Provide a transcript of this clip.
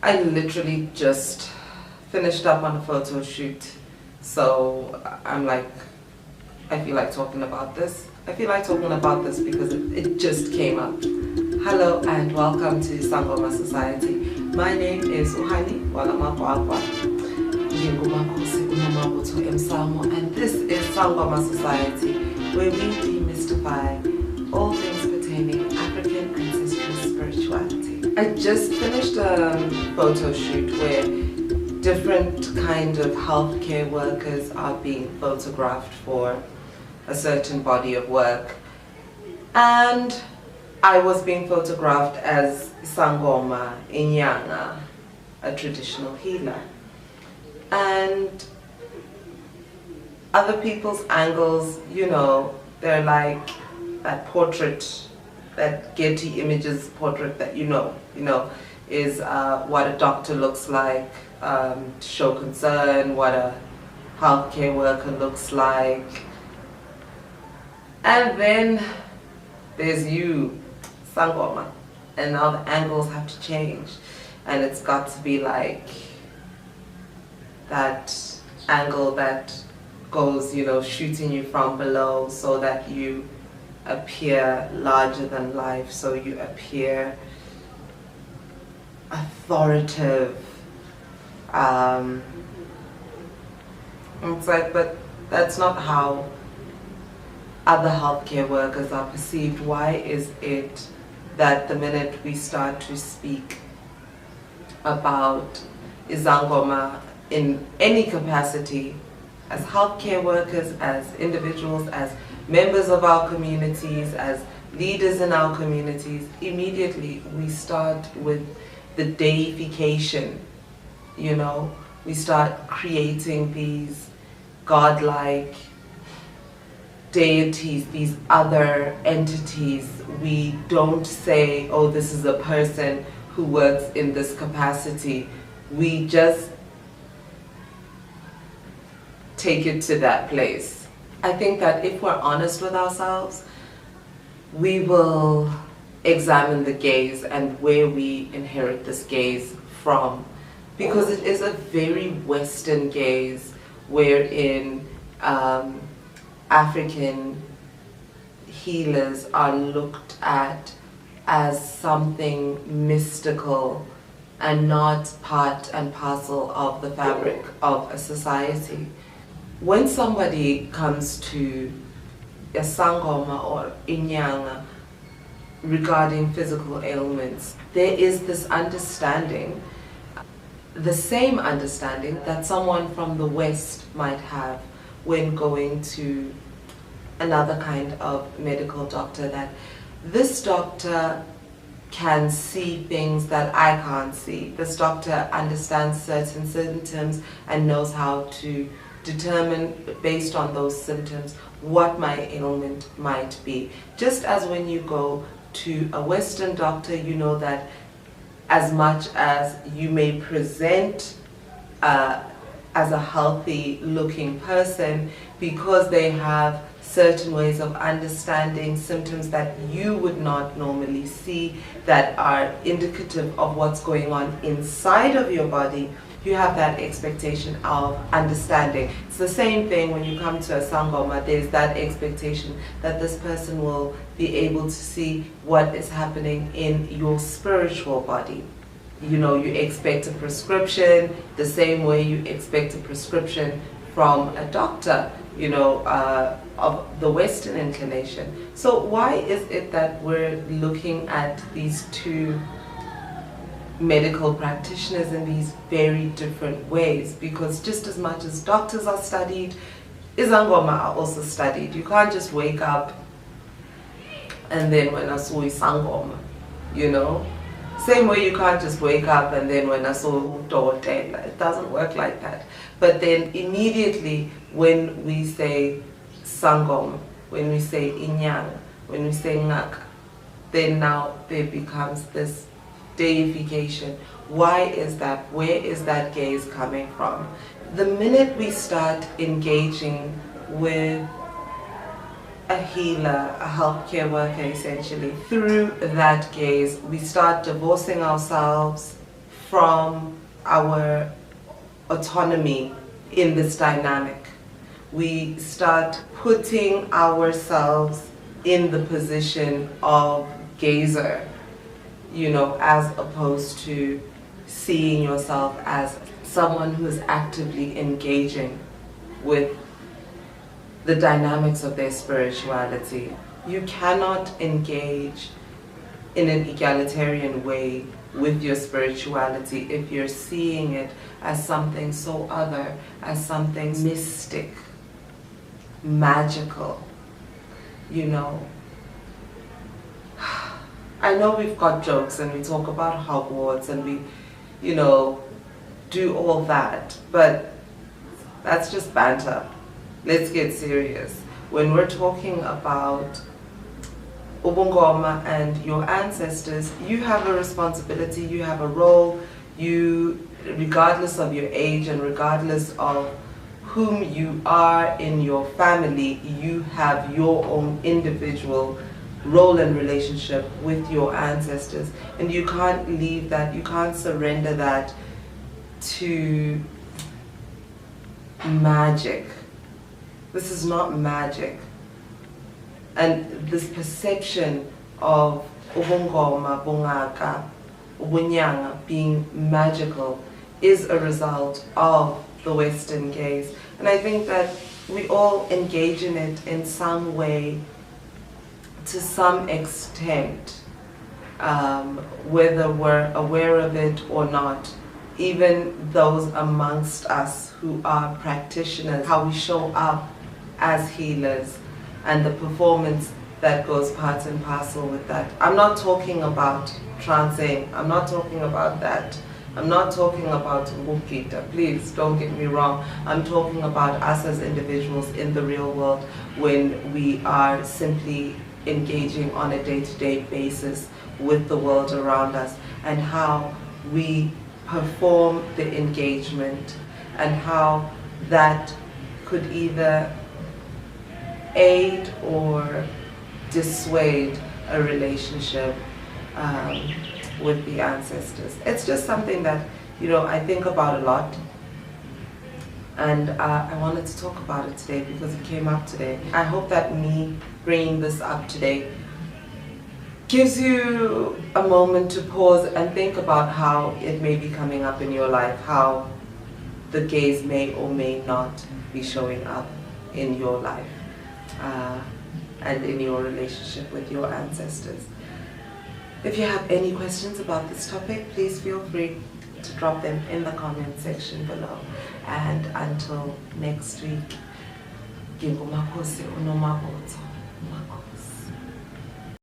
I literally just finished up on a photo shoot, so I'm like, I feel like talking about this. I feel like talking about this because it just came up. Hello and welcome to Sangoma Society. My name is Uhani Walamapapa, and this is Sangoma Society, where we demystify all things pertaining African ancestral spirituality. I just finished a photo shoot where different kind of healthcare workers are being photographed for a certain body of work, and I was being photographed as Sangoma Inyanga, a traditional healer, and other people's angles, they're like that portrait, that Getty Images portrait that is what a doctor looks like, to show concern, what a healthcare worker looks like. And then there's you, Sangoma, and now the angles have to change, and it's got to be like that angle that goes, shooting you from below so that you appear larger than life, so you appear authoritative. It's like, but that's not how other healthcare workers are perceived. Why is it that the minute we start to speak about Sangoma in any capacity, as healthcare workers, as individuals, as members of our communities, as leaders in our communities, immediately we start with the deification, we start creating these godlike deities, these other entities. We don't say, oh, this is a person who works in this capacity. We just take it to that place. I think that if we're honest with ourselves, we will examine the gaze and where we inherit this gaze from, because it is a very Western gaze wherein African healers are looked at as something mystical and not part and parcel of the fabric of a society. When somebody comes to a Sangoma or Inyanga regarding physical ailments, there is this understanding, the same understanding that someone from the West might have when going to another kind of medical doctor, that this doctor can see things that I can't see. This doctor understands certain symptoms and knows how to determine based on those symptoms what my ailment might be. Just as when you go to a Western doctor, you know that as much as you may present as a healthy looking person, because they have certain ways of understanding symptoms that you would not normally see, that are indicative of what's going on inside of your body, you have that expectation of understanding. It's the same thing when you come to a Sangoma. There's that expectation that this person will be able to see what is happening in your spiritual body. You expect a prescription the same way you expect a prescription from a doctor, of the Western inclination. So why is it that we're looking at these two medical practitioners in these very different ways? Because just as much as doctors are studied, Sangoma are also studied. You can't just wake up and then when I saw Sangoma, Same way you can't just wake up and then when I saw Udokotela, it doesn't work like that. But then immediately when we say Sangoma, when we say Inyanga, when we say Ngaka, then now there becomes this deification. Why is that? Where is that gaze coming from? The minute we start engaging with a healer, a healthcare worker essentially, through that gaze, we start divorcing ourselves from our autonomy in this dynamic. We start putting ourselves in the position of gazer, as opposed to seeing yourself as someone who is actively engaging with the dynamics of their spirituality. You cannot engage in an egalitarian way with your spirituality if you're seeing it as something so other, as something mystic, magical, I know we've got jokes and we talk about Hogwarts and we, do all that, but that's just banter. Let's get serious. When we're talking about Ubungoma and your ancestors, you have a responsibility, you have a role, regardless of your age and regardless of whom you are in your family, you have your own individual role and relationship with your ancestors. And you can't leave that, you can't surrender that to magic. This is not magic. And this perception of Ubungoma, Bungaka, Ubunyanga being magical is a result of the Western gaze. And I think that we all engage in it in some way, to some extent, whether we're aware of it or not. Even those amongst us who are practitioners, how we show up as healers and the performance that goes part and parcel with that. I'm not talking about transing, I'm not talking about that. I'm not talking about Mukita, please don't get me wrong. I'm talking about us as individuals in the real world when we are simply engaging on a day-to-day basis with the world around us, and how we perform the engagement and how that could either aid or dissuade a relationship with the ancestors. It's just something that I think about a lot, and I wanted to talk about it today because it came up today. I hope that me bringing this up today gives you a moment to pause and think about how it may be coming up in your life, how the gaze may or may not be showing up in your life and in your relationship with your ancestors. If you have any questions about this topic, please feel free to drop them in the comment section below. And until next week, Gingo Makosi Unomabotso Makosi.